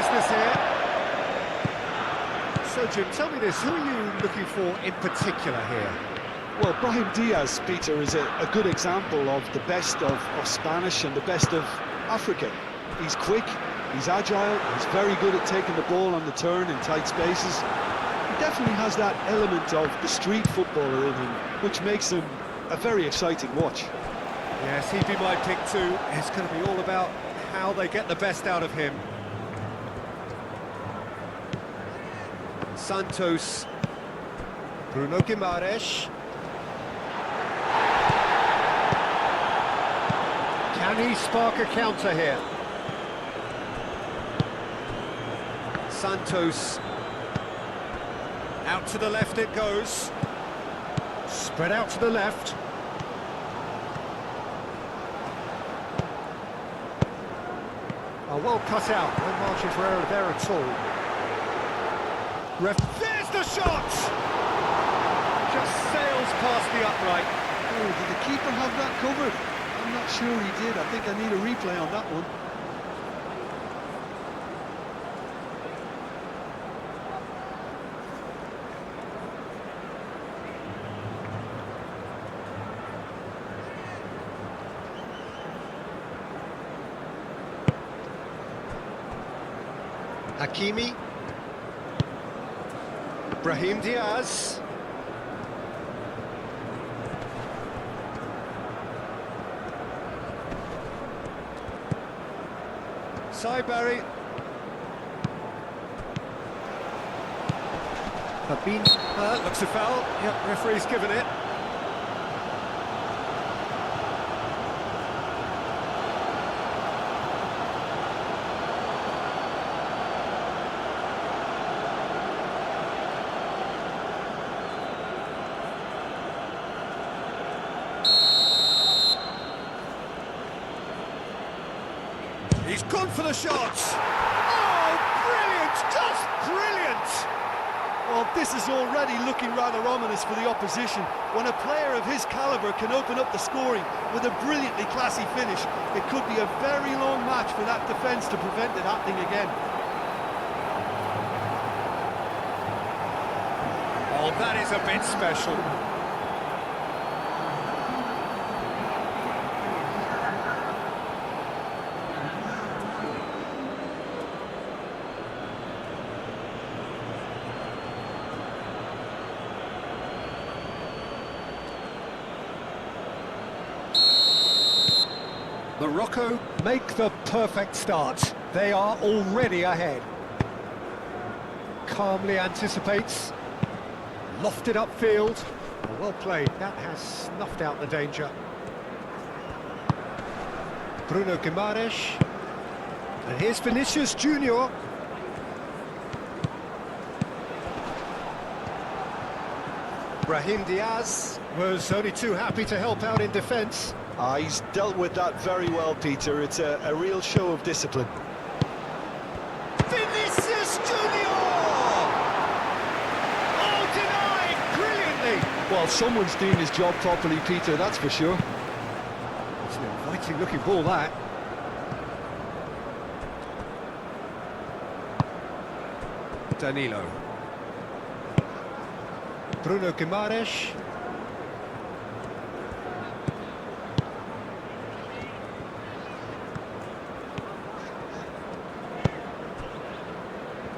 business here. So, Jim, tell me this, who are you looking for in particular here? Well, Brahim Diaz, Peter, is a good example of the best of Spanish and the best of Africa. He's quick, he's agile, he's very good at taking the ball on the turn in tight spaces. He definitely has that element of the street footballer in him, which makes him a very exciting watch. Yes, he'd be my pick too. It's going to be all about how they get the best out of him. Santos. Bruno Guimaraes. Can he spark a counter here? Santos. Out to the left it goes. Spread out to the left. Oh, well cut out. No margin for error there at all. There's the shot! Just sails past the upright. Oh, did the keeper have that covered? I'm not sure he did. I think I need a replay on that one. Hakimi. Brahim Diaz. Barry. Fabinho. Looks a foul. Yep, referee's given it. He's gone for the shots. Oh, brilliant! Just brilliant! Well, this is already looking rather ominous for the opposition. When a player of his calibre can open up the scoring with a brilliantly classy finish, it could be a very long match for that defence to prevent it happening again. Oh, that is a bit special. Morocco make the perfect start. They are already ahead. Calmly anticipates. Lofted upfield. Well played. That has snuffed out the danger. Bruno Guimaraes. And here's Vinicius Junior. Brahim Diaz was only too happy to help out in defence. He's dealt with that very well, Peter. It's a real show of discipline. Vinicius Junior! Oh, denied brilliantly! Well, someone's doing his job properly, Peter, that's for sure. It's an inviting looking ball, that. Danilo. Bruno Guimaraes.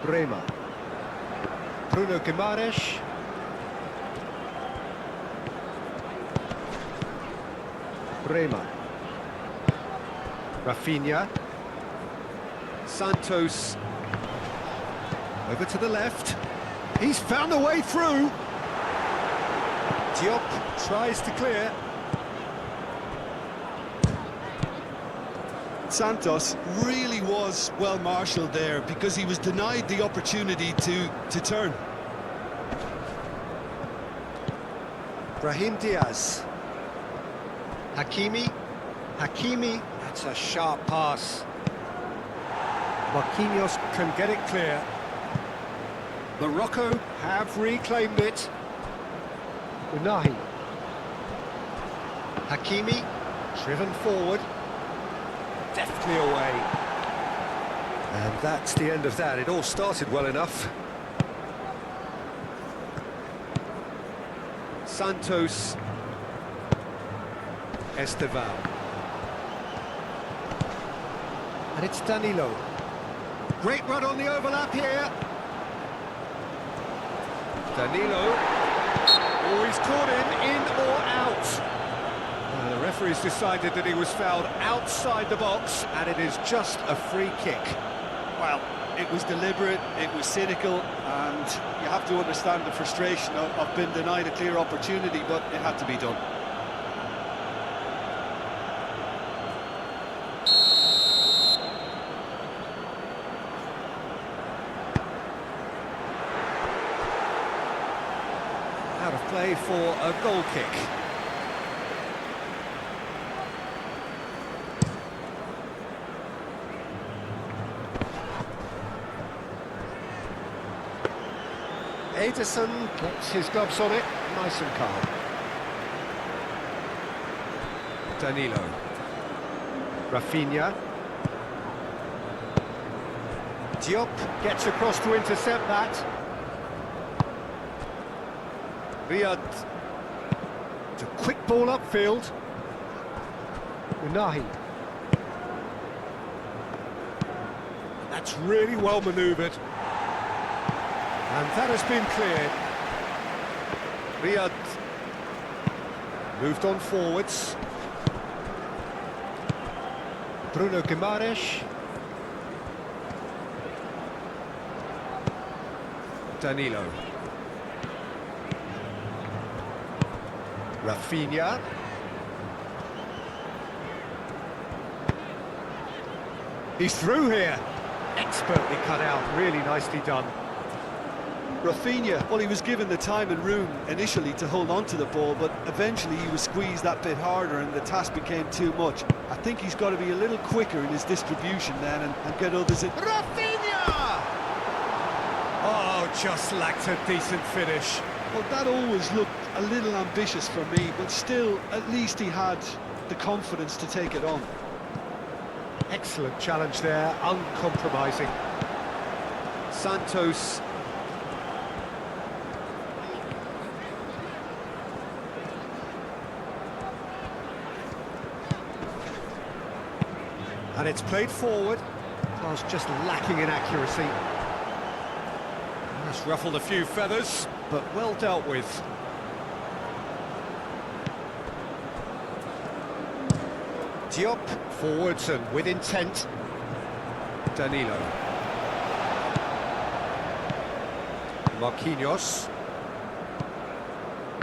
Bremer. Bruno Guimaraes. Bremer. Rafinha. Santos. Over to the left. He's found a way through. Diop tries to clear. Santos really was well marshalled there because he was denied the opportunity to turn. Brahim Diaz. Hakimi. Hakimi. That's a sharp pass. Marquinhos can get it clear. Morocco have reclaimed it. Unahi. Hakimi. Driven forward. Deftly away. And that's the end of that. It all started well enough. Santos. Estevan. And it's Danilo. Great run on the overlap here. Danilo. Oh, he's caught him in or out. The referee's decided that he was fouled outside the box, and it is just a free kick. Well, it was deliberate, it was cynical, and you have to understand the frustration of being denied a clear opportunity, but it had to be done. Out of play for a goal kick. Ederson gets his gloves on it, nice and calm. Danilo. Rafinha. Diop gets across to intercept that. Riyad. It's a quick ball upfield. Unahi. That's really well manoeuvred. And that has been cleared. Riyad moved on forwards. Bruno Guimaraes. Danilo. Rafinha. He's through here. Expertly cut out, really nicely done. Rafinha, well, he was given the time and room initially to hold on to the ball, but eventually he was squeezed that bit harder and the task became too much. I think he's got to be a little quicker in his distribution then and get others in. Rafinha! Oh, just lacked a decent finish. Well, that always looked a little ambitious for me, but still, at least he had the confidence to take it on. Excellent challenge there, uncompromising. Santos. And it's played forward. Pass just lacking in accuracy. That's ruffled a few feathers, but well dealt with. Diop, forwards and with intent. Danilo. Marquinhos.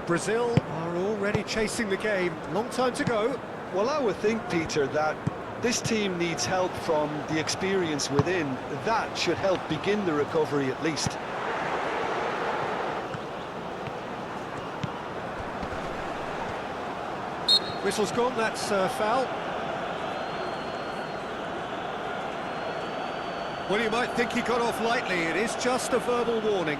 Brazil are already chasing the game. Long time to go. Well, I would think, Peter, that this team needs help from the experience within. That should help begin the recovery at least. Whistle's gone, that's foul. Well, you might think he got off lightly. It is just a verbal warning.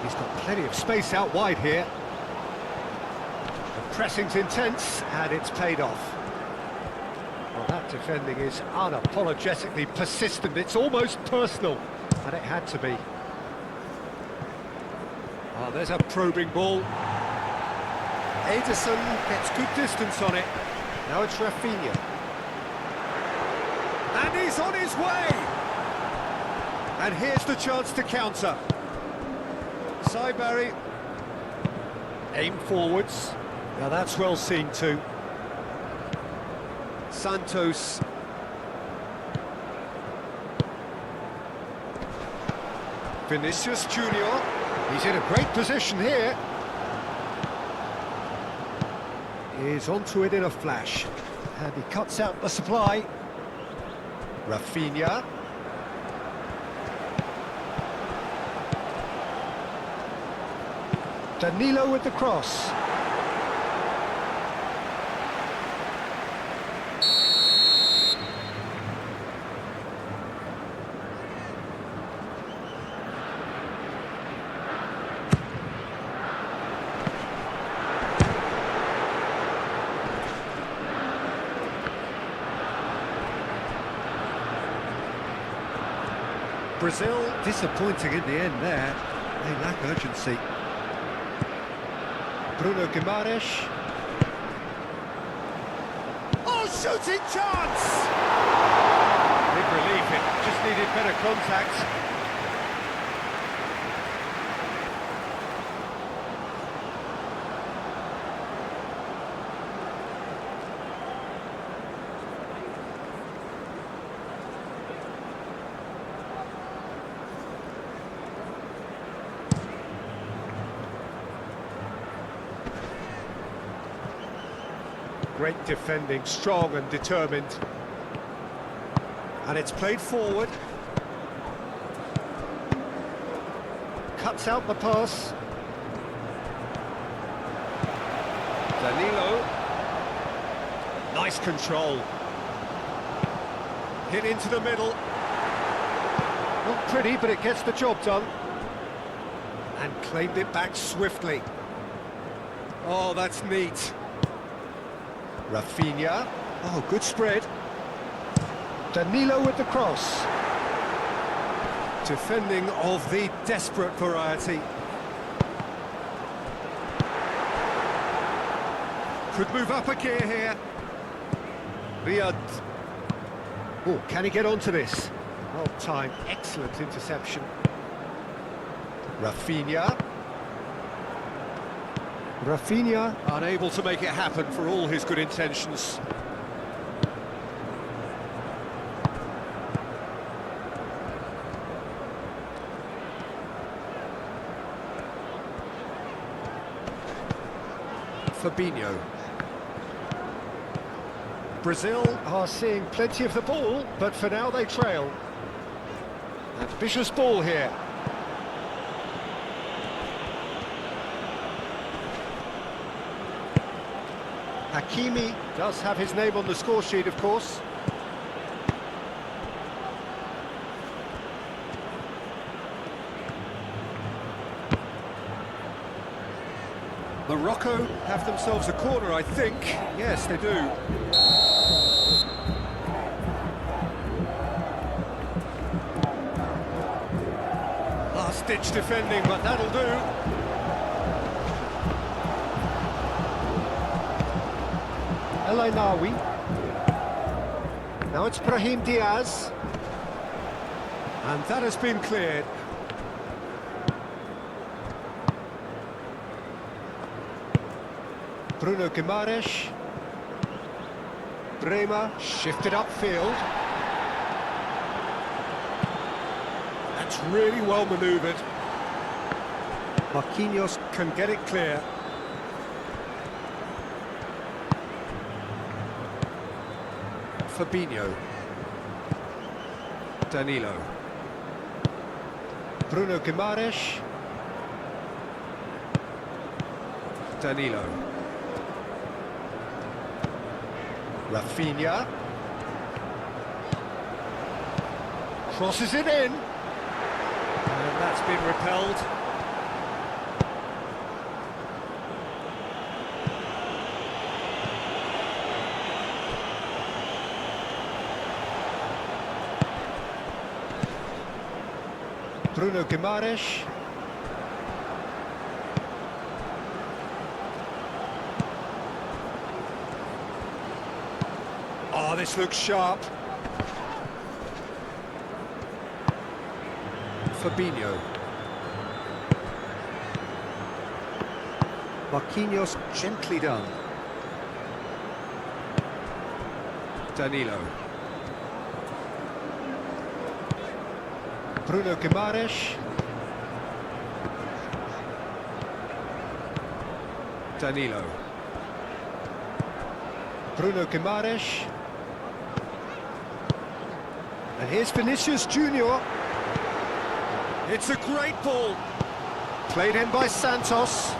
He's got plenty of space out wide here. The pressing's intense, and it's paid off. Well, that defending is unapologetically persistent. It's almost personal, and it had to be. Oh, there's a probing ball. Ederson gets good distance on it. Now it's Rafinha. And he's on his way! And here's the chance to counter. Barry, aim forwards. Now that's well seen too. Santos. Vinicius Junior. He's in a great position here. is onto it in a flash. And he cuts out the supply. Rafinha. Danilo with the cross. Brazil disappointing in the end there. They lack urgency. Bruno Guimaraes. Oh, shooting chance! Big relief, it just needed better contact. Great defending, strong and determined. And it's played forward. Cuts out the pass. Danilo. Nice control. Hit into the middle. Not pretty, but it gets the job done. And claimed it back swiftly. Oh, that's neat. Rafinha. Oh, good spread. Danilo with the cross. Defending of the desperate variety. Could move up a gear here. Riyad. Oh, can he get onto this? Well timed, excellent interception. Rafinha. Rafinha unable to make it happen for all his good intentions. Fabinho. Brazil are seeing plenty of the ball, but for now they trail. Ambitious ball here. Hakimi does have his name on the score sheet, of course. Morocco have themselves a corner, I think. Yes, they do. Last-ditch defending, but that'll do. El Ainawi. Now it's Brahim Diaz. And that has been cleared. Bruno Guimaraes. Bremer shifted upfield. That's really well manoeuvred. Marquinhos can get it clear. Fabinho. Danilo. Bruno Guimaraes. Danilo. Rafinha. Crosses it in. And that's been repelled. Bruno Guimaraes. Oh, this looks sharp. Fabinho. Marquinhos gently done. Danilo. Bruno Guimaraes. Danilo. Bruno Guimaraes. And here's Vinicius Junior. It's a great ball. Played in by Santos.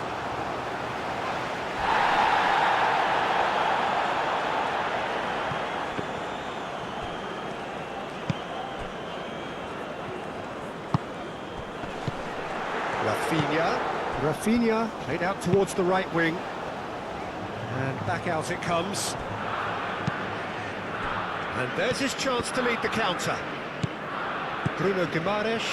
Rafinha played out towards the right wing. And back out it comes. And there's his chance to lead the counter. Bruno Guimaraes.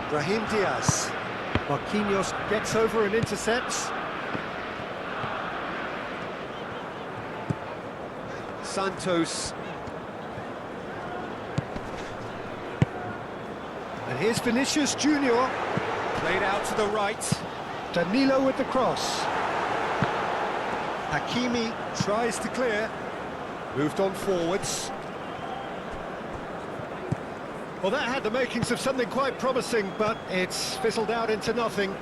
Brahim Diaz. Marquinhos gets over and intercepts. Santos. And here's Vinicius Junior. Played out to the right. Danilo with the cross. Hakimi tries to clear. Moved on forwards. Well, that had the makings of something quite promising, but it's fizzled out into nothing.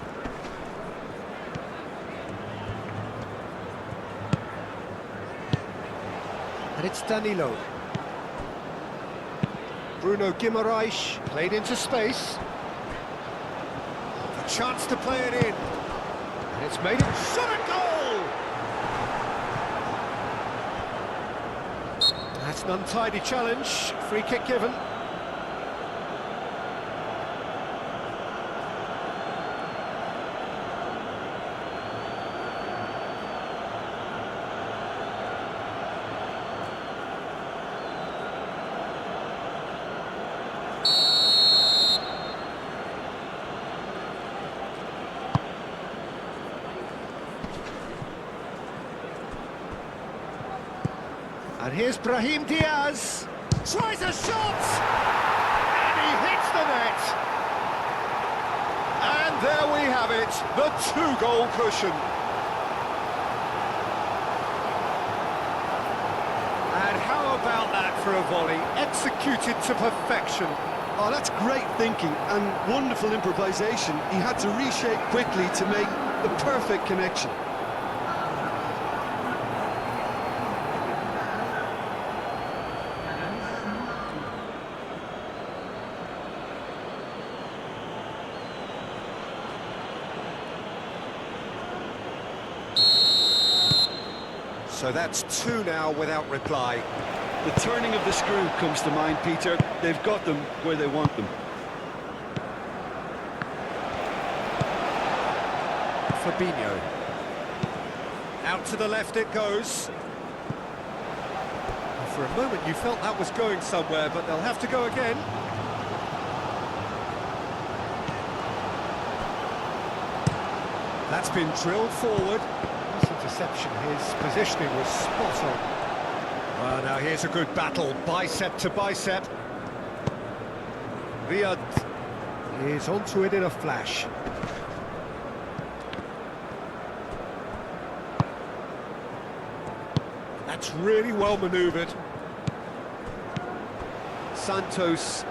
And it's Danilo. Bruno Guimaraes played into space. A chance to play it in. And it's made it shot a goal! That's an untidy challenge. Free kick given. And here's Brahim Diaz, tries a shot, and he hits the net. And there we have it, the two-goal cushion. And how about that for a volley, executed to perfection. Oh, that's great thinking and wonderful improvisation. He had to reshape quickly to make the perfect connection. So that's two now without reply. The turning of the screw comes to mind, Peter. They've got them where they want them. Fabinho. Out to the left it goes. For a moment you felt that was going somewhere, but they'll have to go again. That's been drilled forward. Nice interception, his positioning was spot on. Well, now here's a good battle, bicep to bicep. Riyad is onto it in a flash. That's really well manoeuvred. Santos.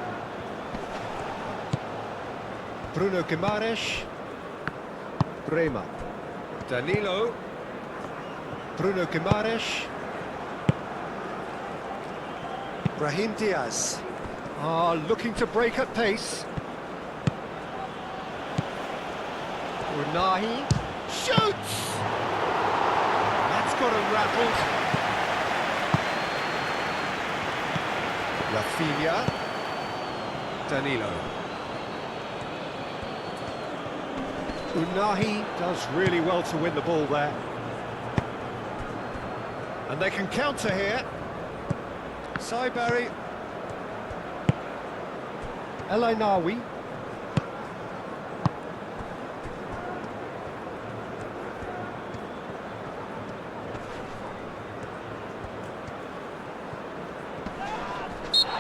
Bruno Guimaraes. Brema. Danilo. Bruno Guimaraes. Brahim Diaz. Looking to break at pace. Unahi shoots! That's got him rattled. Rafinha. Danilo. Unahi does really well to win the ball there. And they can counter here. Saibari. El Ainawi.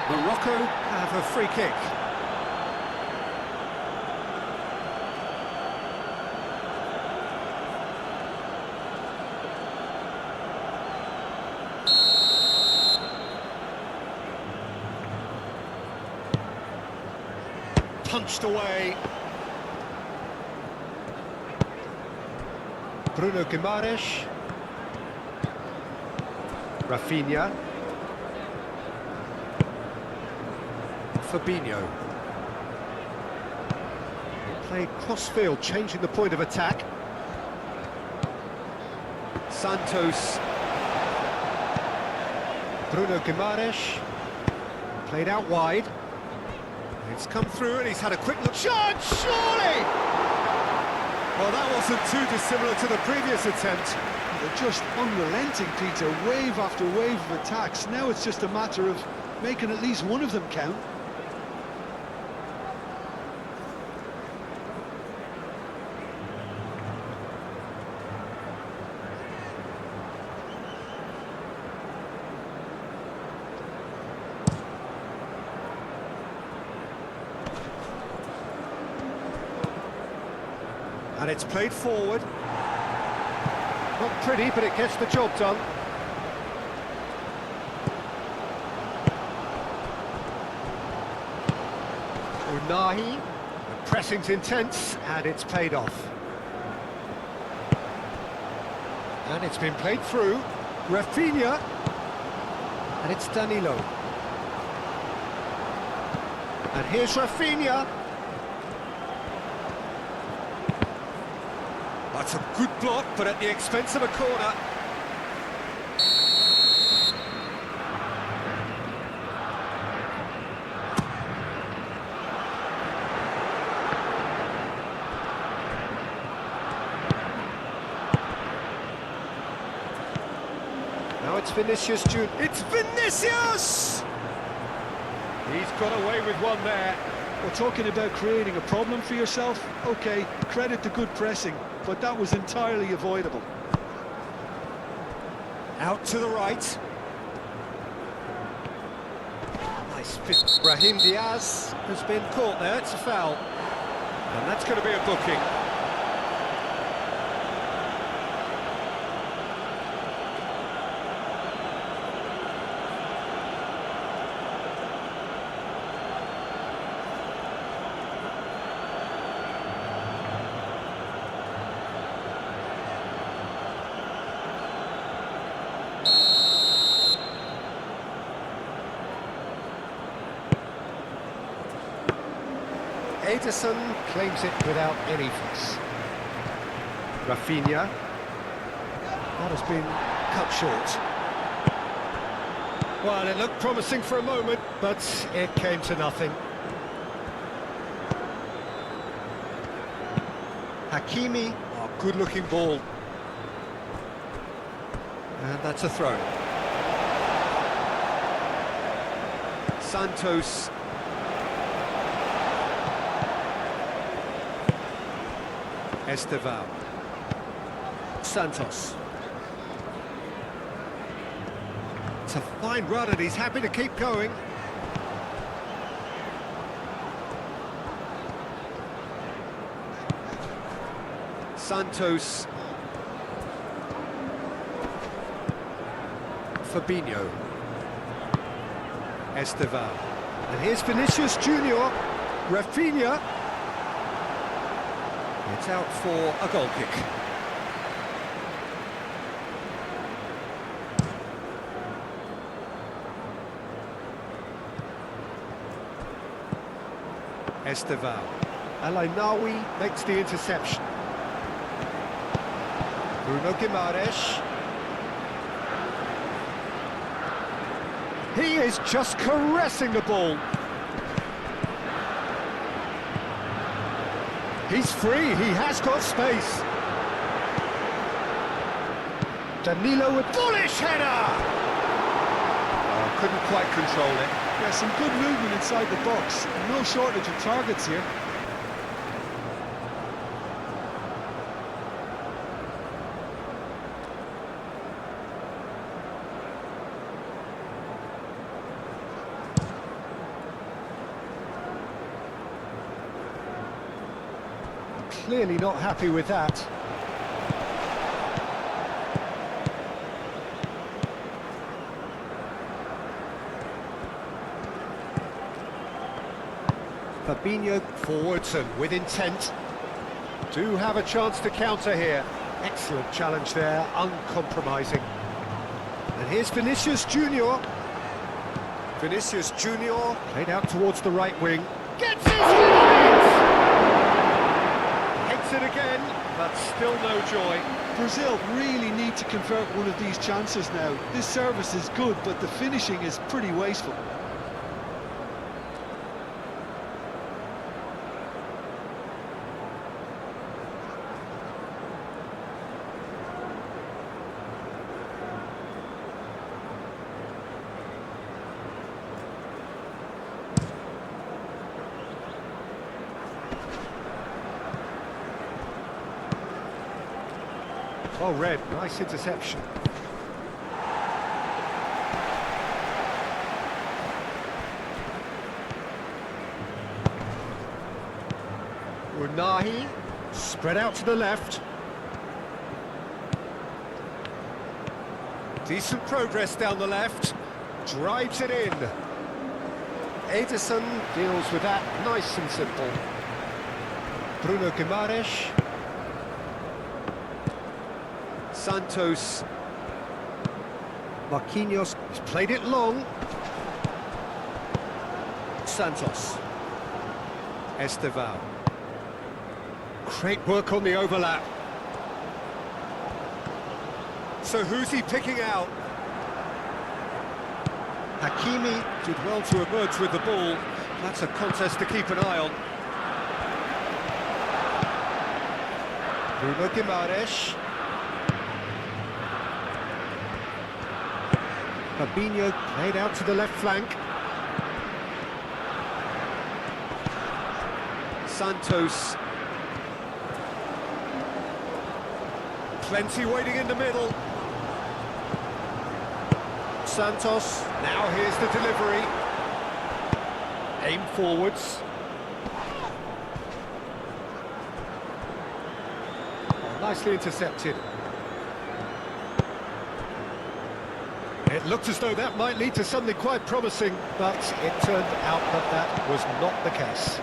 Morocco have a free kick. punched away. Bruno Guimaraes. Rafinha. Fabinho. They played cross-field, changing the point of attack. Santos. Bruno Guimaraes. Played out wide. It's come through and he's had a quick look. Shot, surely! Well, that wasn't too dissimilar to the previous attempt. They're just unrelenting, Peter. Wave after wave of attacks. Now it's just a matter of making at least one of them count. And it's played forward. Not pretty, but it gets the job done. Unahi. The pressing's intense, and it's paid off. And it's been played through. Rafinha. And it's Danilo. And here's Rafinha. That's a good block, but at the expense of a corner. Now it's Vinicius Junior. It's Vinicius! He's got away with one there. We're talking about creating a problem for yourself. Okay, credit to good pressing, but that was entirely avoidable. Out to the right. Nice fit. Brahim Diaz has been caught there. It's a foul. And that's going to be a booking. Ederson claims it without any fuss. Rafinha. That has been cut short. Well, it looked promising for a moment, but it came to nothing. Hakimi. Oh, good-looking ball. And that's a throw. Santos. Esteval. Santos. It's a fine run and he's happy to keep going. Santos. Fabinho. Esteval. And here's Vinicius Junior. Rafinha. It's out for a goal kick. Esteval. Alainawi makes the interception. Bruno Guimaraes. He is just caressing the ball. He's free, he has got space. Danilo with bullish header! Oh, couldn't quite control it. Yeah, some good movement inside the box. No shortage of targets here. Clearly not happy with that. Fabinho forwards and with intent. Do have a chance to counter here. Excellent challenge there, uncompromising. And here's Vinicius Junior. Vinicius Junior played out towards the right wing. Gets his hit! Hits it again, but still no joy. Brazil really need to convert one of these chances now. This service is good, but the finishing is pretty wasteful. Oh, Red, nice interception. Unahi, spread out to the left. Decent progress down the left. Drives it in. Ederson deals with that nice and simple. Bruno Guimaraes. Santos. Marquinhos has played it long. Santos. Estevao. Great work on the overlap. So who's he picking out? Hakimi did well to emerge with the ball. That's a contest to keep an eye on. Bruno Guimaraes. Fabinho played out to the left flank. Santos. Plenty waiting in the middle. Santos, now here's the delivery. Aim forwards. Oh, nicely intercepted. It looked as though that might lead to something quite promising, but it turned out that that was not the case.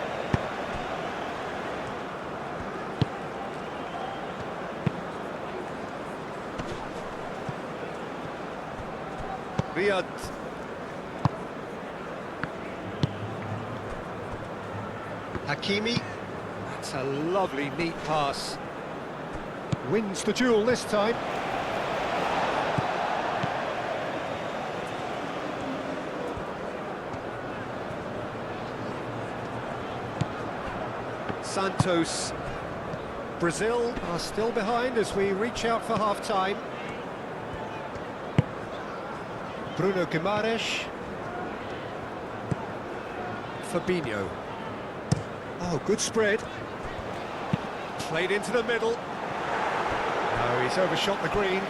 Riyad. Hakimi. That's a lovely, neat pass. Wins the duel this time. Santos. Brazil are still behind as we reach out for half-time. Bruno Guimaraes. Fabinho. Oh, good spread. Played into the middle. No, he's overshot the green.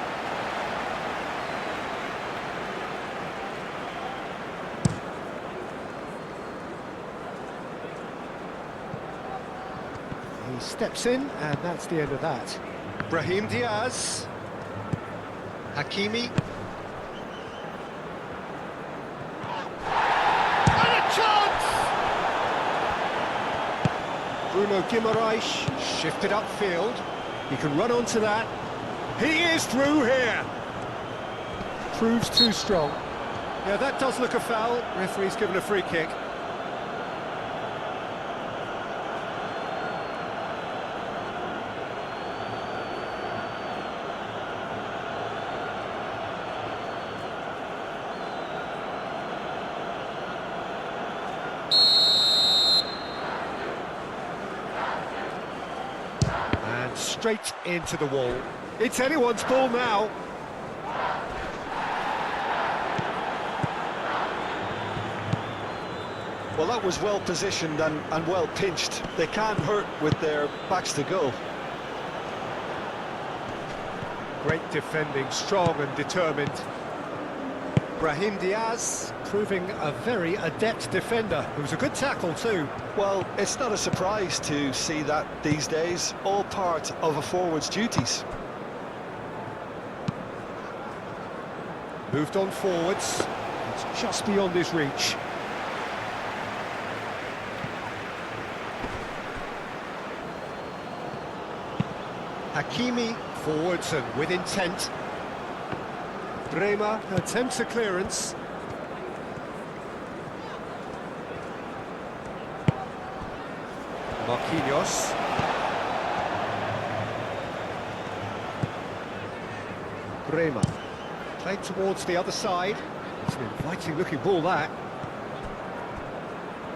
He steps in, and that's the end of that. Brahim Diaz. Hakimi. Bruno Guimaraes shifted upfield. He can run onto that. He is through here. Proves too strong. Yeah, that does look a foul. Referee's given a free kick. Straight into the wall. It's anyone's ball now. Well, that was well positioned and well pinched. They can't hurt with their backs to goal. Great defending, strong and determined. Brahim Diaz proving a very adept defender. It was a good tackle too. Well, it's not a surprise to see that these days, all part of a forward's duties. Moved on forwards. It's just beyond his reach. Hakimi forwards and with intent. Bremer attempts a clearance. Marquinhos. Bremer. Played towards the other side. It's an inviting looking ball, that.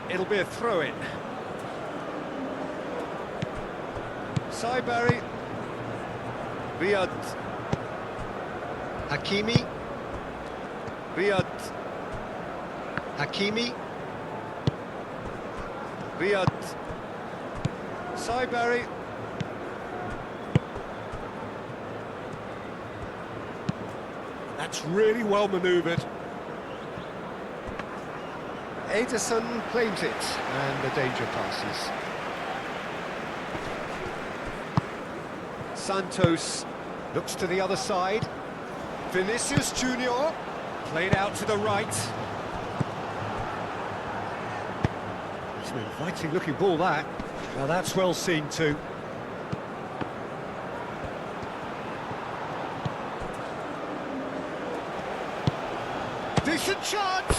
It'll be a throw-in. Saibari. Riyad. Hakimi. Riyad. Hakimi. Riyad. Saibari. That's really well manoeuvred. Ederson claims it, and the danger passes. Santos looks to the other side. Vinicius Junior played out to the right. It's an inviting looking ball, that. Now that's well seen too. Decent chance!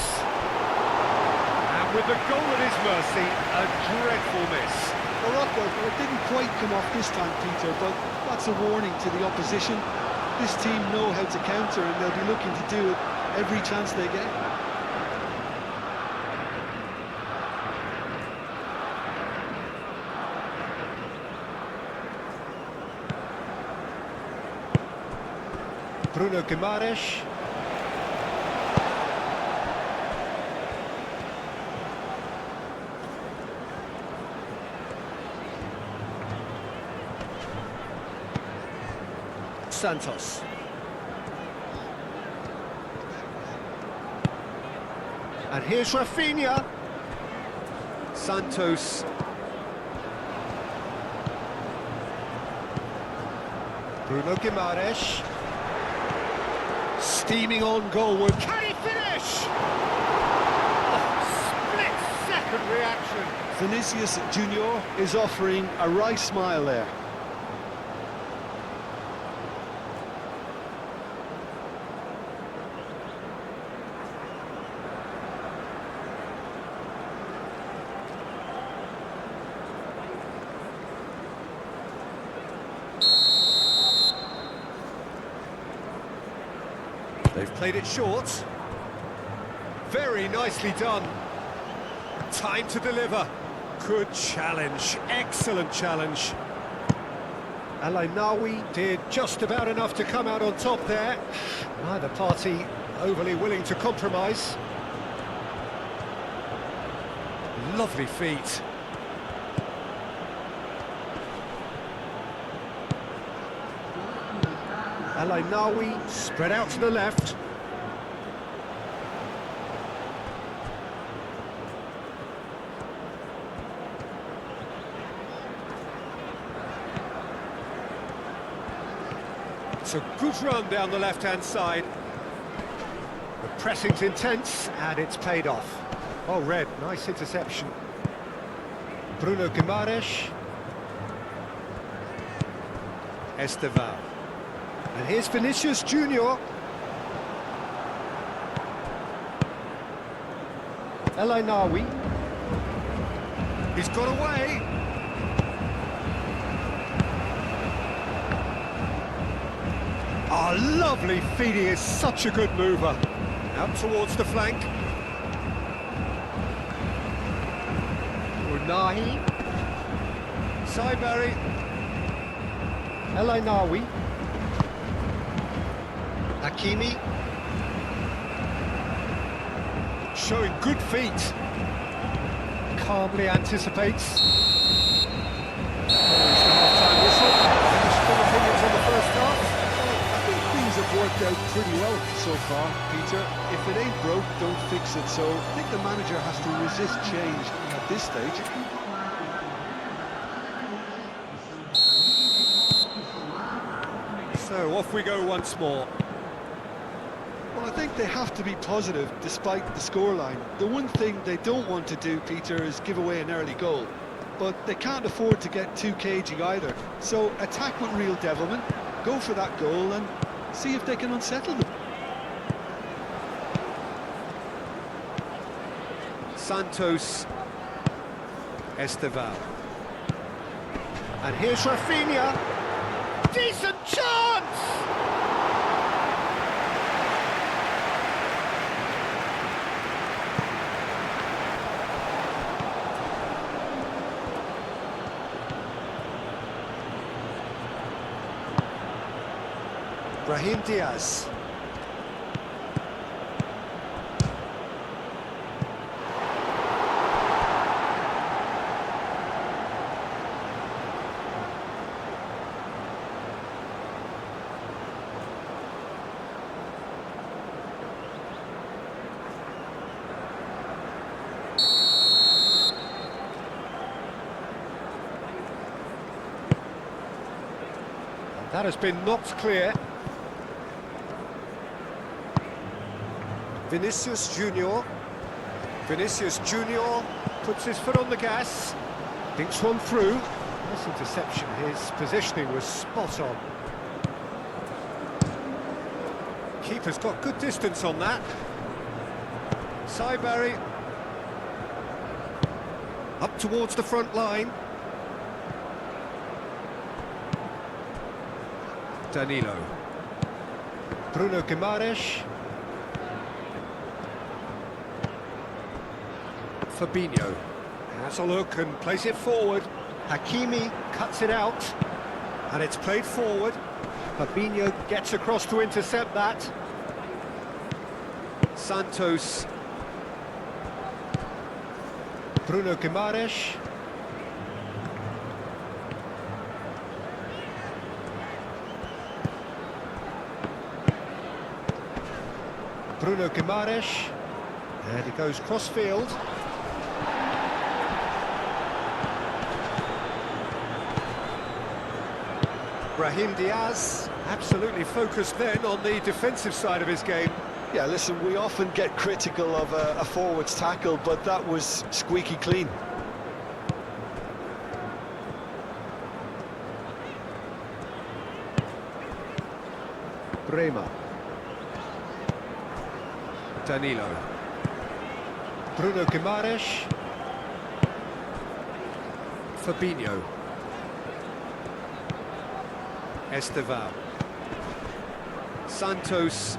And with the goal at his mercy, a dreadful miss. Morocco, well, it didn't quite come off this time, Peter, but that's a warning to the opposition. This team know how to counter, and they'll be looking to do it every chance they get. Bruno Guimaraes. Santos. And here's Rafinha. Santos. Bruno Guimaraes. Steaming on goalward. Can he finish? Oh, split-second reaction. Vinicius Junior is offering a wry smile there. They've played it short. Very nicely done. Time to deliver. Good challenge. Excellent challenge. Al-Ainawi did just about enough to come out on top there. Neither party overly willing to compromise. Lovely feet. Al-Ainawi spread out to the left. It's a good run down the left-hand side. The pressing's intense, and it's paid off. Oh, Red, nice interception. Bruno Guimaraes. Esteval. And here's Vinicius Junior. Al-Ainawi. He's got away. Oh, lovely feet. He is such a good mover. Out towards the flank. Unahi. Saibari. Al-Ainawi. Hakimi. Showing good feet. Calmly anticipates. There's the half-time whistle. Any strong opinions on the first half? I think things have worked out pretty well so far, Peter. If it ain't broke, don't fix it. So I think the manager has to resist change at this stage. So off we go once more. Well, I think they have to be positive despite the scoreline. The one thing they don't want to do, Peter, is give away an early goal. but they can't afford to get too cagey either. So attack with real devilment, go for that goal and see if they can unsettle them. Santos, Esteval. And here's Rafinha. Decent chance! Brahim Diaz. That has been knocked clear. Vinicius Junior. Vinicius Junior puts his foot on the gas. Dinks one through. Nice interception. His positioning was spot on. Keeper's got good distance on that. Saibari. Up towards the front line. Danilo. Bruno Guimaraes. Fabinho has a look and plays it forward. Hakimi cuts it out, and it's played forward. Fabinho gets across to intercept that. Santos. Bruno Guimaraes. Bruno Guimaraes. And he goes cross-field. Brahim Diaz, absolutely focused then on the defensive side of his game. Yeah, listen, we often get critical of a forward's tackle, but that was squeaky clean. Bremer. Danilo. Bruno Guimaraes. Fabinho. Esteval. Santos.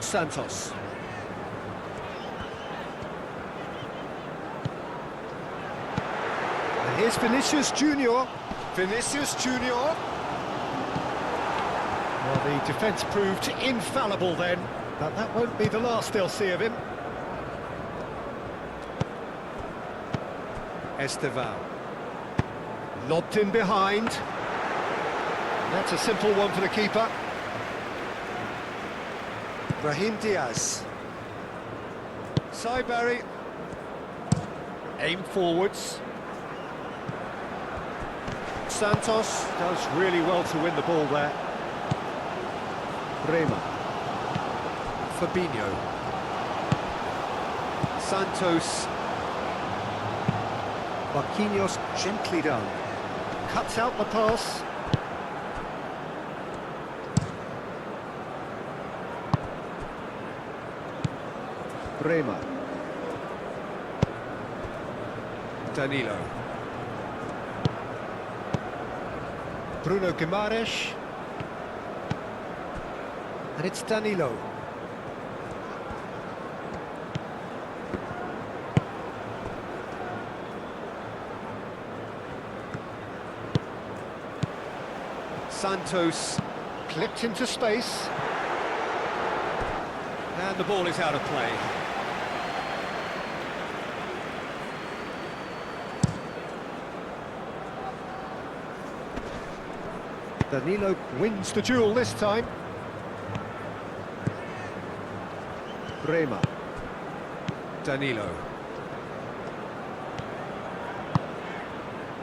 Santos. And here's Vinicius Junior. Vinicius Junior. Well, the defence proved infallible then, but that won't be the last they'll see of him. Esteval. Lobbed in behind. That's a simple one for the keeper. Brahim Diaz. Saibari. Aim forwards. Santos does really well to win the ball there. Bremer. Fabinho. Santos. Marquinhos gently done. Cuts out the pass. Bremer. Danilo. Bruno Guimaraes. And it's Danilo. Santos clipped into space. And the ball is out of play. Danilo wins the duel this time. Bremer. Danilo.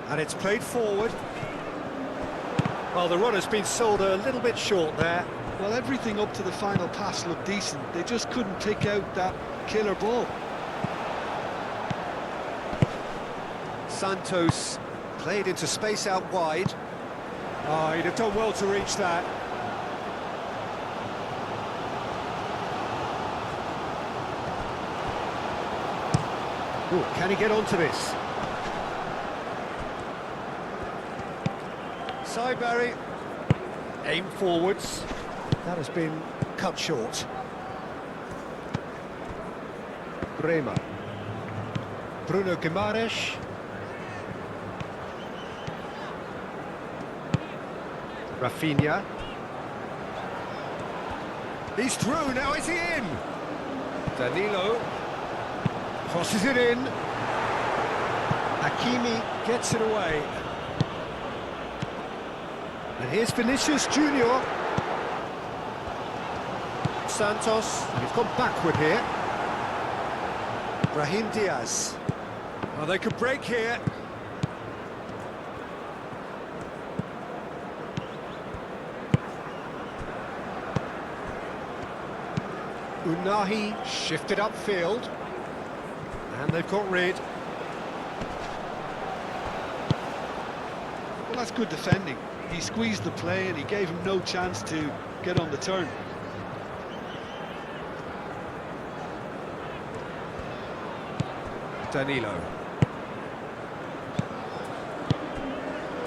And it's played forward. Well, the run has been sold a little bit short there. Well, everything up to the final pass looked decent. They just couldn't pick out that killer ball. Santos played into space out wide. Oh, he'd have done well to reach that. Ooh, can he get onto this? Barry, aim forwards. That has been cut short. Bremer. Bruno Guimaraes. Rafinha. He's through, now is he in? Danilo. Crosses it in. Hakimi gets it away. And here's Vinicius Junior. Santos, he's gone backward here. Brahim Diaz. Oh, they could break here. Unahi shifted upfield. And they've got rid. Well, that's good defending. He squeezed the play and he gave him no chance to get on the turn. Danilo.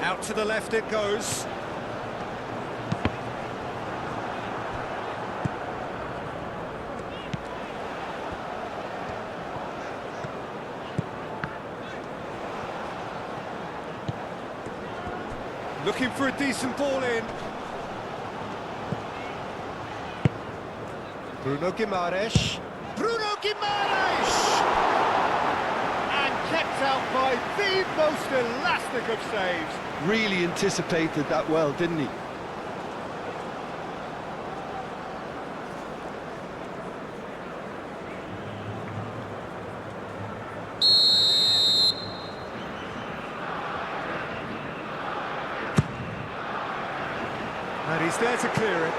Out to the left it goes. Looking for a decent ball in. Bruno Guimaraes. Bruno Guimaraes! And kept out by the most elastic of saves. Really anticipated that well, didn't he? And he's there to clear it.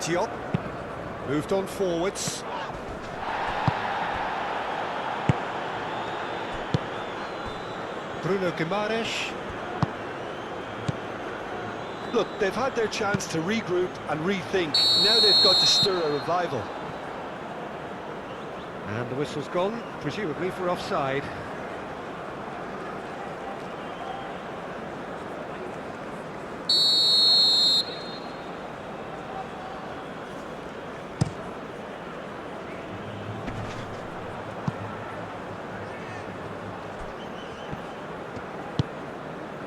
Diop moved on forwards. Bruno Guimaraes. Look, they've had their chance to regroup and rethink. Now they've got to stir a revival. And the whistle's gone, presumably for offside.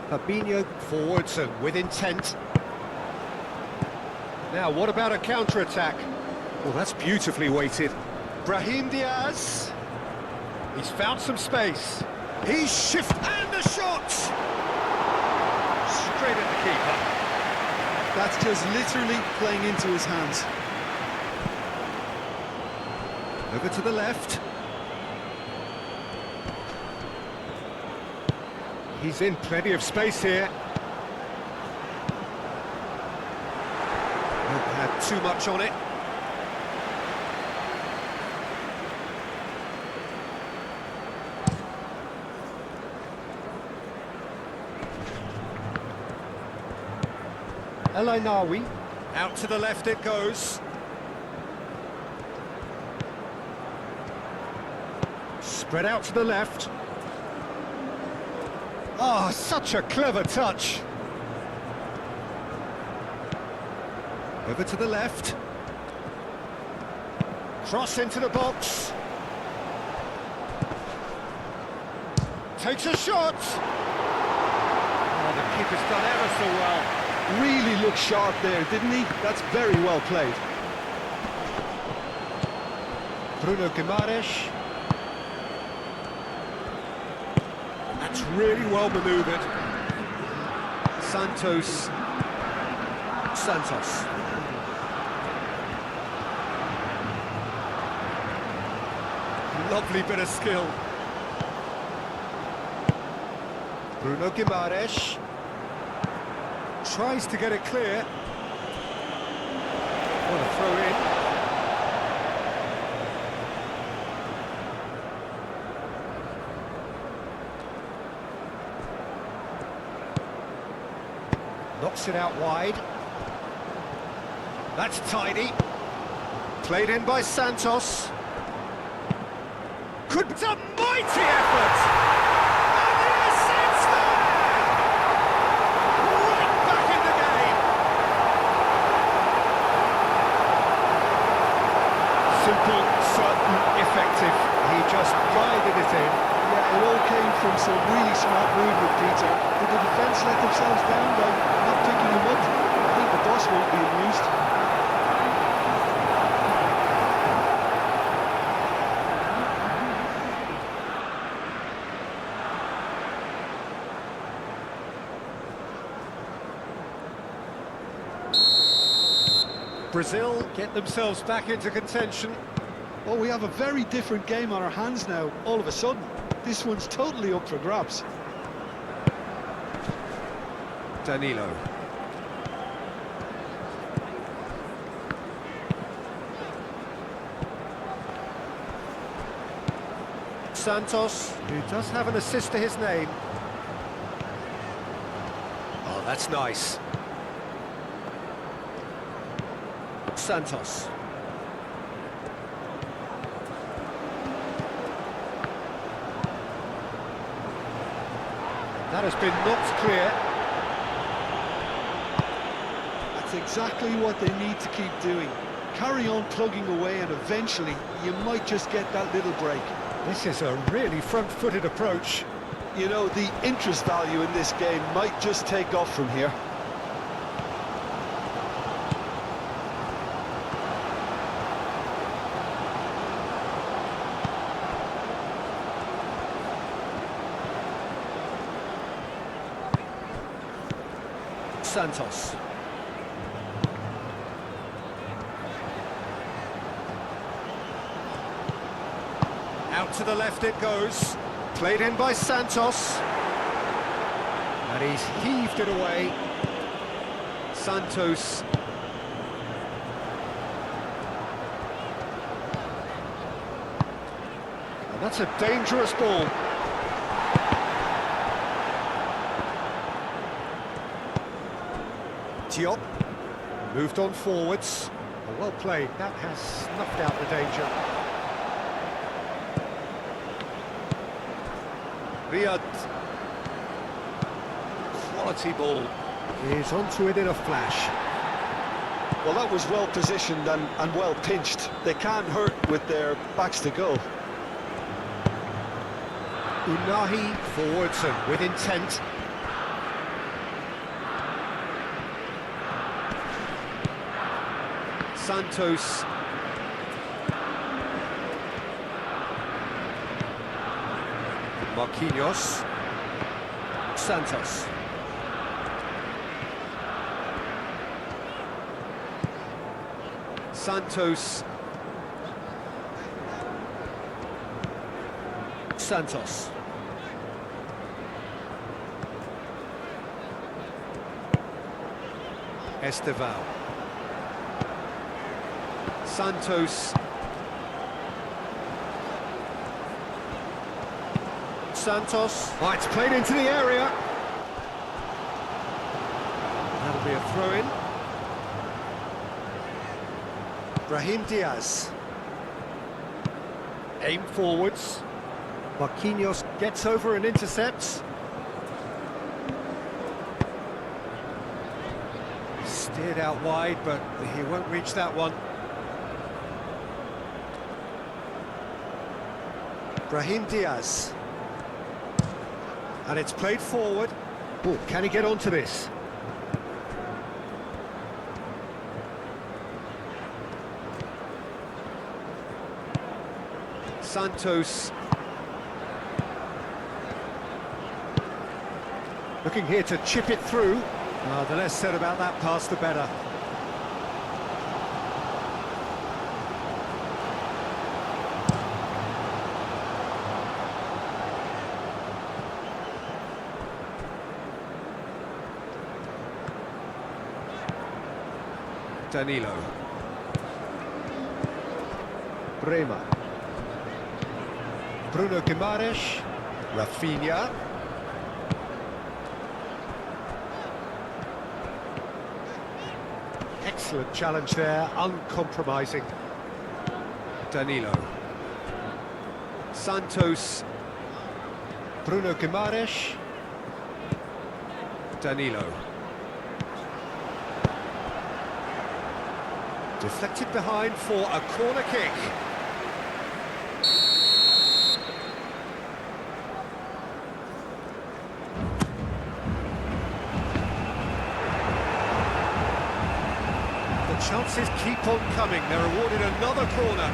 Fabinho forwards and with intent. Now, what about a counter-attack? Well, that's beautifully weighted. Brahim Diaz. He's found some space. He's and the shot! Straight at the keeper. That's just literally playing into his hands. Over to the left. He's in plenty of space here. Not had too much on it. El Ainawi. Out to the left it goes. Spread out to the left. Oh, such a clever touch. Over to the left. Cross into the box. Takes a shot. Oh, the keeper's done ever so well. Really looked sharp there, didn't he? That's very well played. Bruno Guimaraes. That's really well manoeuvred. Santos. Lovely bit of skill. Bruno Guimaraes. Tries to get it clear. What a throw in. Knocks it out wide. That's tidy. Played in by Santos. Could be a mighty effort! And the assist's there! Right back in the game! Simple, certain, effective. He just guided it in. Yeah, it all came from some really smart movement, Peter. Did the defence let themselves down by not picking him up? I think the boss won't be amused. Brazil get themselves back into contention. Oh, we have a very different game on our hands now, all of a sudden. This one's totally up for grabs. Danilo. Santos, who does have an assist to his name. Oh, that's nice. Santos. That has been knocked clear. That's exactly what they need to keep doing. Carry on plugging away and eventually you might just get that little break. This is a really front-footed approach. You know, the interest value in this game might just take off from here. Santos. Out to the left it goes. Played in by Santos. And he's heaved it away. Santos. And that's a dangerous ball. Diop moved on forwards. Well played, that has snuffed out the danger. Riyad. Quality ball. He's onto it in a flash. Well, that was well positioned and well pinched. They can't hurt with their backs to goal. Unahi forwards and with intent. Santos. Marquinhos. Santos. Santos. Santos. Esteval. Santos. Santos. Oh, it's played into the area. That'll be a throw-in. Brahim Diaz. Aim forwards. Marquinhos gets over and intercepts. Steered out wide, but he won't reach that one. Brahim Diaz. And it's played forward. Oh, can he get onto this? Santos. Looking here to chip it through. The less said about that pass, the better. Danilo. Bremer. Bruno Guimaraes. Rafinha. Excellent challenge there, uncompromising. Danilo. Santos. Bruno Guimaraes. Danilo. Deflected behind for a corner kick. The chances keep on coming. They're awarded another corner.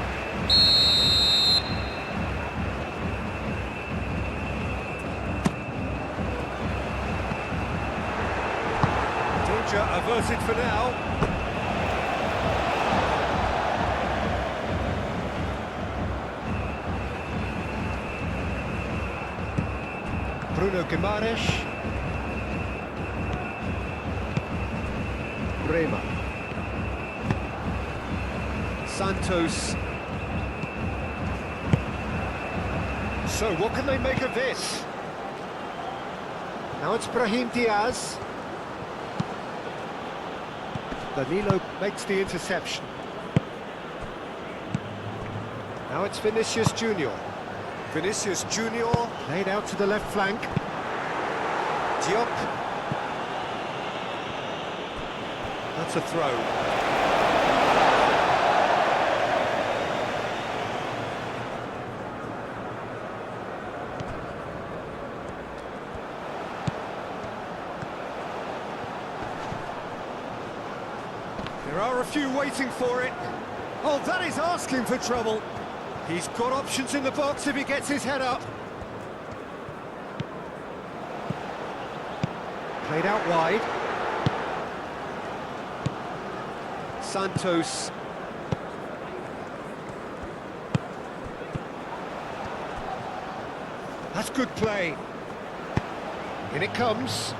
Danger averted for now. Bruno Guimaraes. Rema. Santos. So, what can they make of this? Now it's Brahim Diaz. Danilo makes the interception. Now it's Vinicius Junior. Vinicius Junior played out to the left flank. Diop. That's a throw. There are a few waiting for it. Oh, that is asking for trouble. He's got options in the box if he gets his head up. Played out wide. Santos. That's good play. In it comes.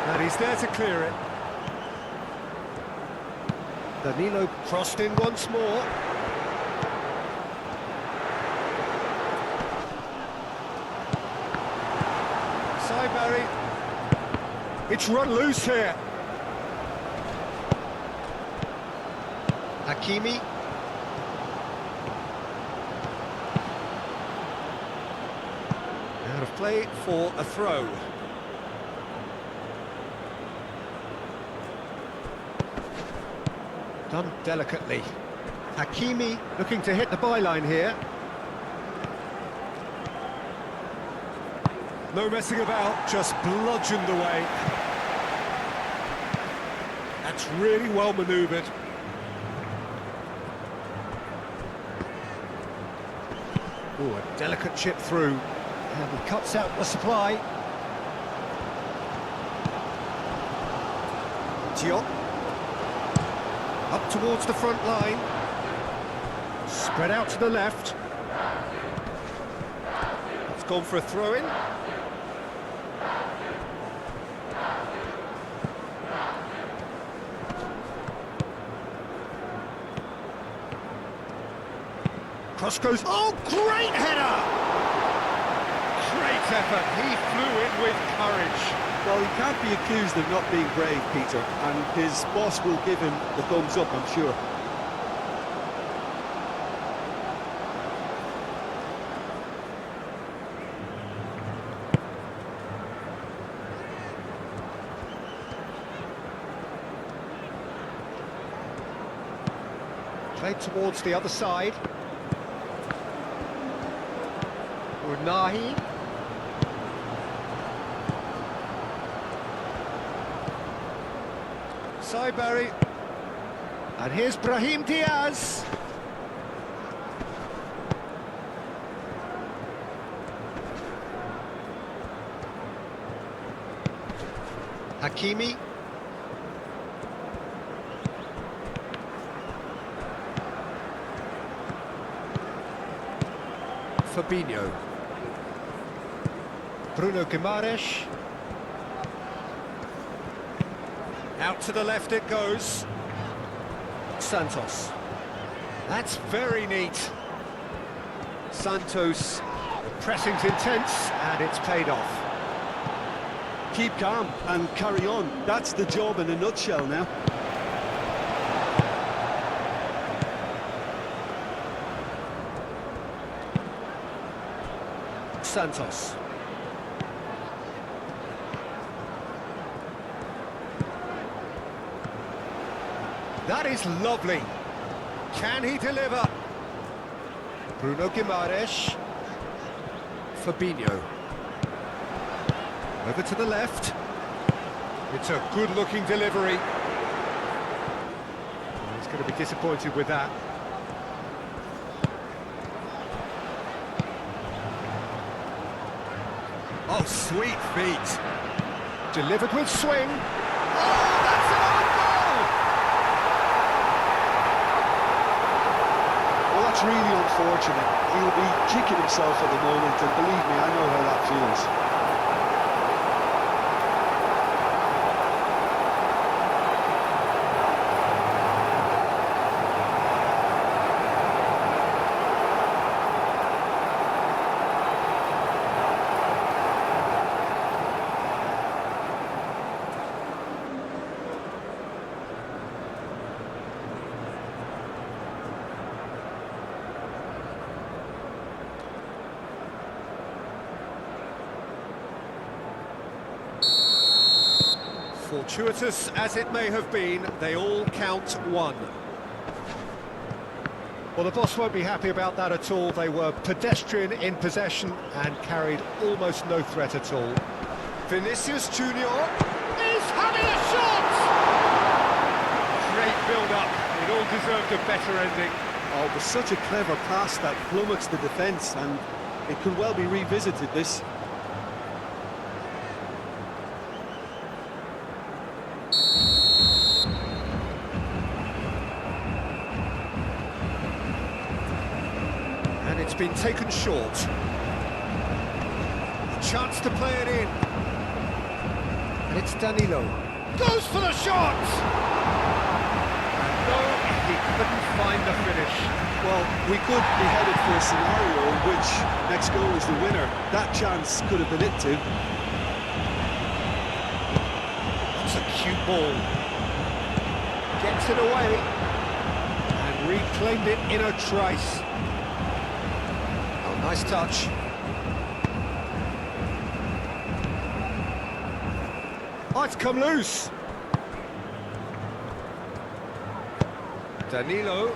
And he's there to clear it. Danilo crossed in once more. Barry. It's run loose here. Hakimi. Out of play for a throw. Done delicately. Hakimi looking to hit the byline here. No messing about, just bludgeoned away. That's really well manoeuvred. Oh, a delicate chip through. And he cuts out the supply. Diop. Up towards the front line. Spread out to the left. It's gone for a throw-in. Cross goes, oh, great header! Great effort, he flew in with courage. Well, he can't be accused of not being brave, Peter, and his boss will give him the thumbs up, I'm sure. Played towards the other side. Nahi. Barry. And here's Brahim Diaz. Hakimi. Fabinho. Bruno Guimaraes. Out to the left it goes. Santos. That's very neat. Santos. The pressing's intense and it's paid off. Keep calm and carry on. That's the job in a nutshell now. Santos. That is lovely. Can he deliver? Bruno Guimaraes. Fabinho. Over to the left. It's a good-looking delivery. He's going to be disappointed with that. Oh, sweet feet. Delivered with swing. Oh, that's an own goal! Well, that's really unfortunate. He'll be kicking himself at the moment, and believe me, I know how that feels. Fortuitous as it may have been, they all count one. Well, the boss won't be happy about that at all. They were pedestrian in possession and carried almost no threat at all. Vinicius Junior is having a shot! Great build-up. It all deserved a better ending. Oh, it was such a clever pass that flummoxed the defence, and it could well be revisited, this. And it's been taken short. A chance to play it in. And it's Danilo. Goes for the shot! And no, he couldn't find the finish. Well, we could be headed for a scenario in which next goal is the winner. That chance could have been it too. That's a cute ball. Gets it away. And reclaimed it in a trice. Oh, nice touch. Oh, it's come loose. Danilo.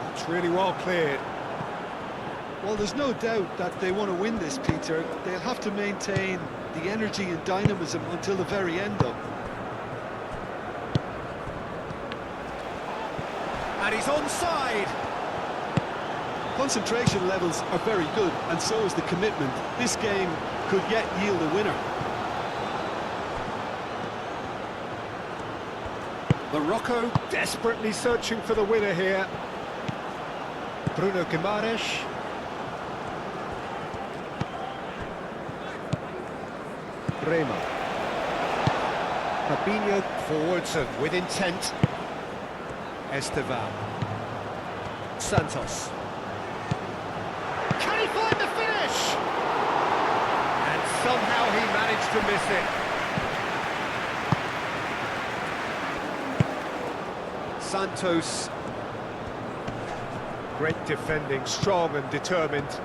That's really well cleared. Well, there's no doubt that they want to win this, Peter. They'll have to maintain the energy and dynamism until the very end, though. And he's onside. Concentration levels are very good, and so is the commitment. This game could yet yield a winner. Morocco desperately searching for the winner here. Bruno Guimaraes. Rema. Fabinho forwards and with intent. Esteban. Santos. Can he find the finish? And somehow he managed to miss it. Santos. Great defending, strong and determined.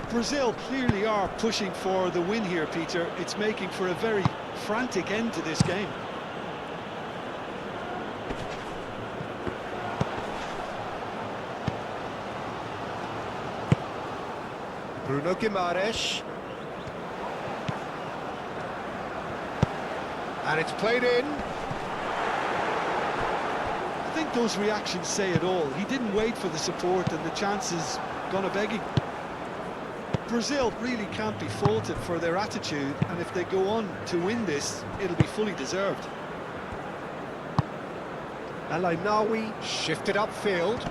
Brazil clearly are pushing for the win here, Peter. It's making for a very frantic end to this game. Bruno Guimaraes. And it's played in. I think those reactions say it all. He didn't wait for the support, and the chances gone a-begging. Brazil really can't be faulted for their attitude, and if they go on to win this, it'll be fully deserved. Alainawi shifted upfield.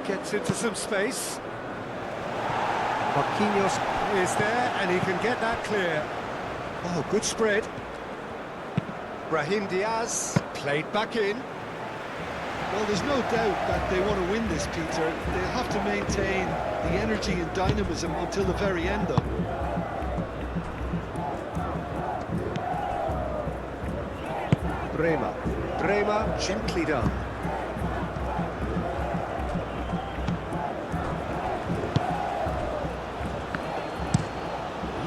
Gets into some space. Marquinhos is there, and he can get that clear. Oh, good spread. Brahim Diaz played back in. Well, there's no doubt that they want to win this, Peter. They'll have to maintain the energy and dynamism until the very end, though. Brema gently done.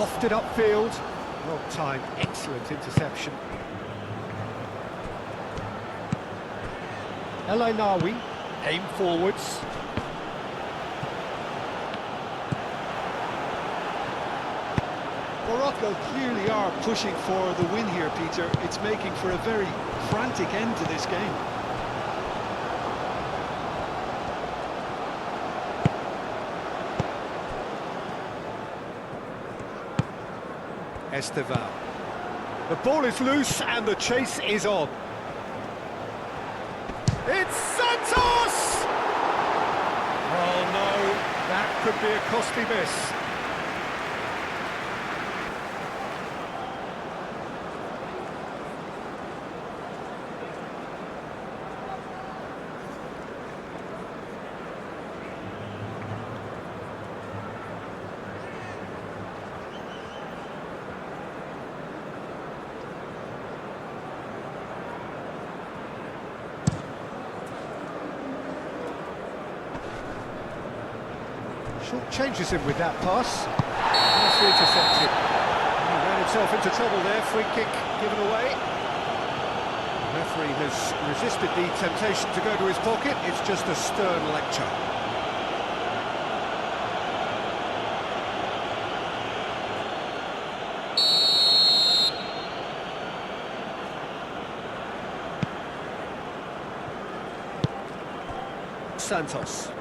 Lofted upfield. Well timed, excellent interception. El Ainawi, aim forwards. Morocco clearly are pushing for the win here, Peter. It's making for a very frantic end to this game. Esteval. The ball is loose and the chase is on. It's Santos! Oh no, that could be a costly miss. Short changes him with that pass. Nicely intercepted. He ran himself into trouble there. Free kick given away. The referee has resisted the temptation to go to his pocket. It's just a stern lecture. Santos.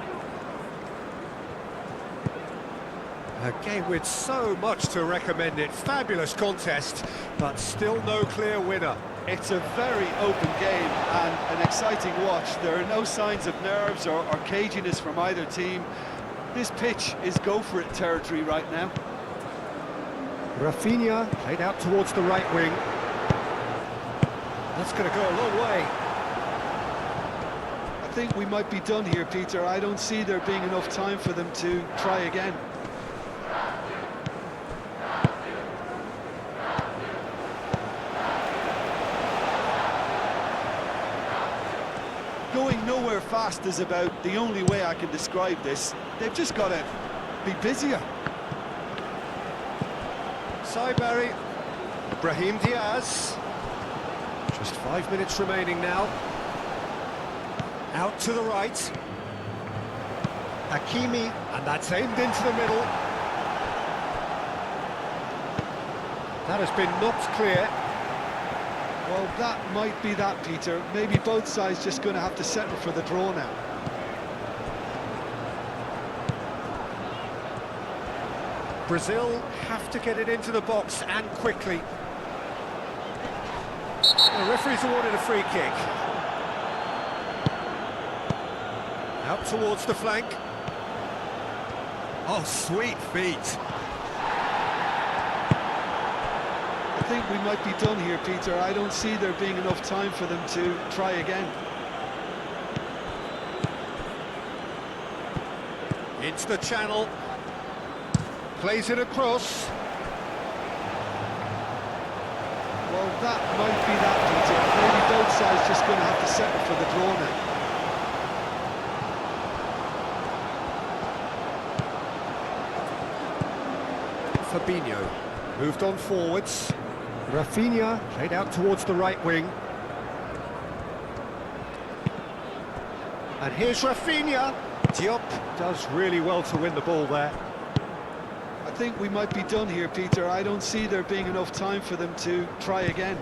A game with so much to recommend it. Fabulous contest, but still no clear winner. It's a very open game and an exciting watch. There are no signs of nerves or caginess from either team. This pitch is go-for-it territory right now. Rafinha played out towards the right wing. That's going to go a long way. I think we might be done here, Peter. I don't see there being enough time for them to try again. Going nowhere fast is about the only way I can describe this. They've just got to be busier. Saibari, Brahim Diaz. Just 5 minutes remaining now. Out to the right. Hakimi, and that's aimed into the middle. That has been knocked clear. Well, that might be that, Peter. Maybe both sides just going to have to settle for the draw now. Brazil have to get it into the box and quickly. The referee's awarded a free kick. Out towards the flank. Oh, sweet feet. I think we might be done here, Peter. I don't see there being enough time for them to try again. Into the channel. Plays it across. Well, that might be that, Peter. Maybe both sides just going to have to settle for the draw now. Fabinho moved on forwards. Rafinha played out towards the right wing. And here's Rafinha. Diop does really well to win the ball there. I think we might be done here, Peter. I don't see there being enough time for them to try again.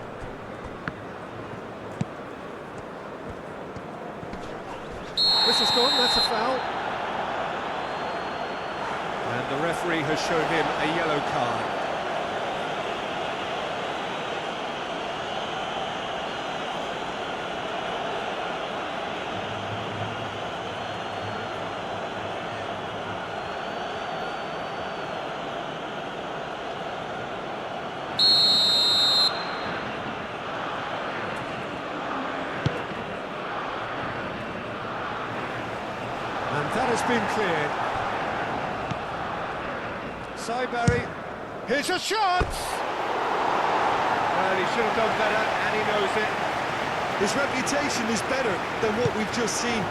This is gone, that's a foul. And the referee has shown him a yellow card. And that has been cleared. Saibari, here's a shot! Well, he should have done better, and he knows it. His reputation is better than what we've just seen.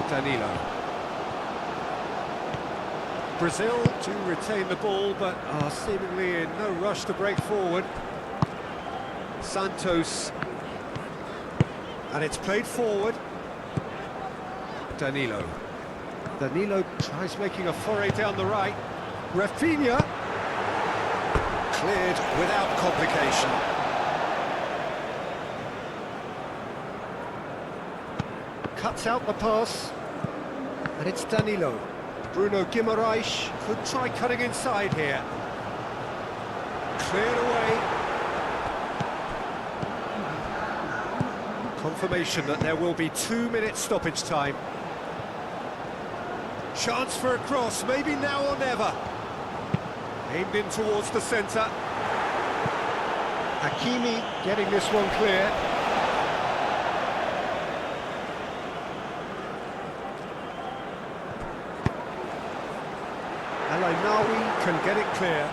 Danilo. Brazil do retain the ball, but are seemingly in no rush to break forward. Santos. And it's played forward. Danilo. Danilo tries making a foray down the right. Rafinha. Cleared without complication. Cuts out the pass. And it's Danilo. Bruno Guimaraes could try cutting inside here. Cleared away. Confirmation that there will be 2-minute stoppage time. Chance for a cross, maybe now or never. Aimed in towards the centre. Hakimi getting this one clear. Alainawi can get it clear.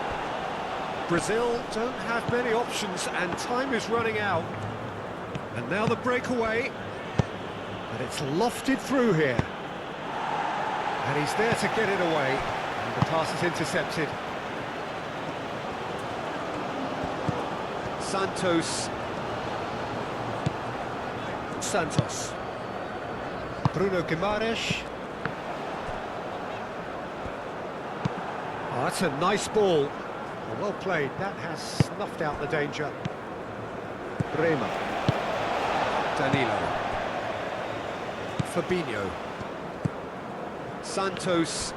Brazil don't have many options and time is running out. And now the breakaway. And it's lofted through here. And he's there to get it away. And the pass is intercepted. Santos. Bruno Guimaraes. Oh, that's a nice ball. Well played. That has snuffed out the danger. Bremer. Danilo. Fabinho. Santos.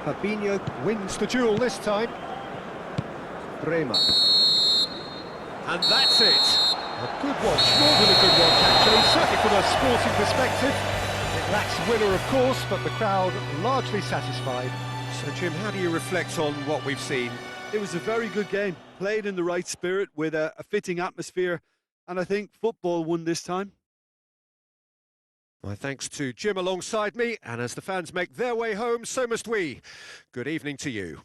Fabinho wins the duel this time. Bremer. And that's it. A good watch, more than a good watch actually, certainly from a sporting perspective. It lacks winner of course, but the crowd largely satisfied. So Jim, how do you reflect on what we've seen? It was a very good game, played in the right spirit with a fitting atmosphere, and I think football won this time. My thanks to Jim alongside me, and as the fans make their way home, so must we. Good evening to you.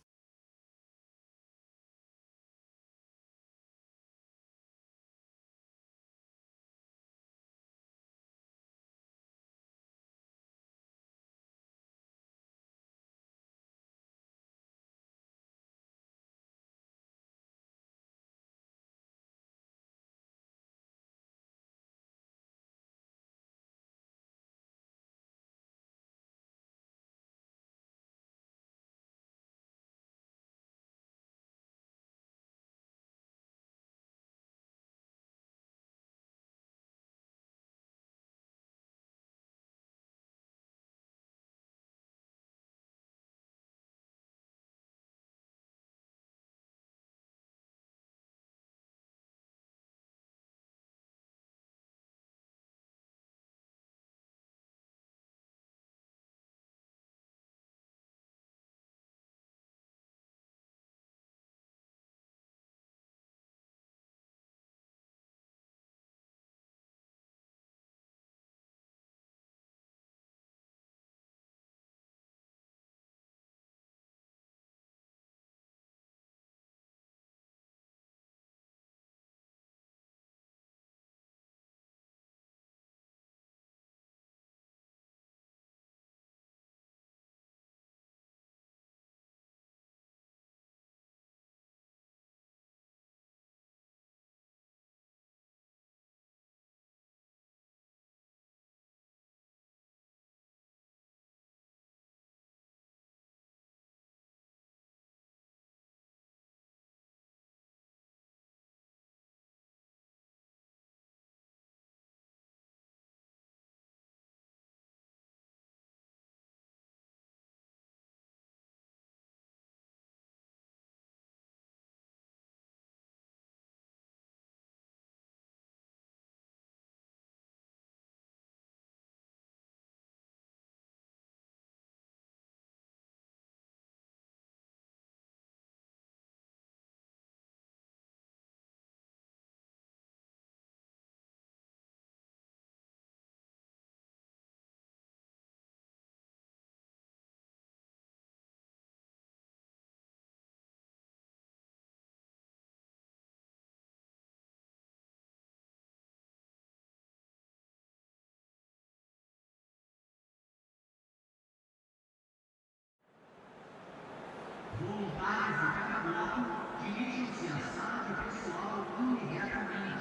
Voluntários de cada bloco dirigem-se à sala de pessoal imediatamente.